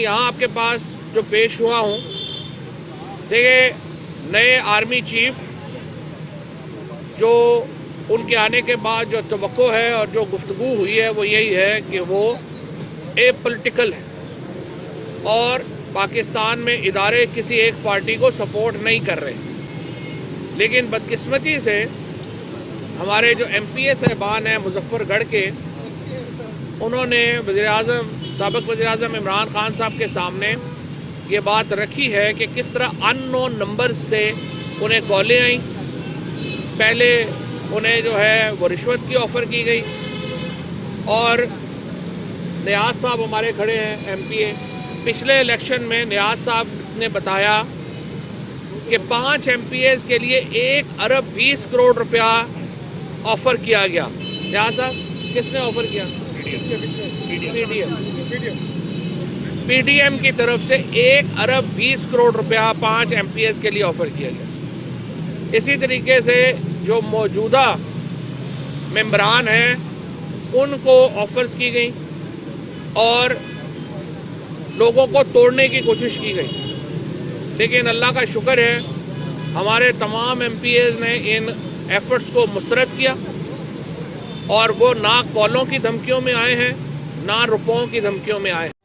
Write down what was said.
یہاں آپ کے پاس جو پیش ہوا ہوں، دیکھیے نئے آرمی چیف جو ان کے آنے کے بعد جو توقع ہے اور جو گفتگو ہوئی ہے وہ یہی ہے کہ وہ اے پولیٹیکل ہے اور پاکستان میں ادارے کسی ایک پارٹی کو سپورٹ نہیں کر رہے. لیکن بدقسمتی سے ہمارے جو ایم پی اے صاحبان ہیں مظفر گڑھ کے، انہوں نے سابق وزیر اعظم عمران خان صاحب کے سامنے یہ بات رکھی ہے کہ کس طرح ان نون نمبر سے انہیں کالیں آئیں. پہلے انہیں جو ہے وہ رشوت کی آفر کی گئی، اور نیاز صاحب ہمارے کھڑے ہیں ایم پی اے. پچھلے الیکشن میں نیاز صاحب نے بتایا کہ 5 ایم پی ایز کے لیے 1 ارب 20 کروڑ روپیہ آفر کیا گیا. نیاز صاحب کس نے آفر کیا؟ پی ڈی ایم کی طرف سے 1 ارب 20 کروڑ روپیہ 5 ایم پی ایز کے لیے آفر کیا گیا. اسی طریقے سے جو موجودہ ممبران ہیں ان کو آفرز کی گئی اور لوگوں کو توڑنے کی کوشش کی گئی. لیکن اللہ کا شکر ہے ہمارے تمام ایم پی ایز نے ان ایفرٹس کو مسترد کیا اور وہ نہ کالوں کی دھمکیوں میں آئے ہیں نہ روپوں کی دھمکیوں میں آئے ہیں.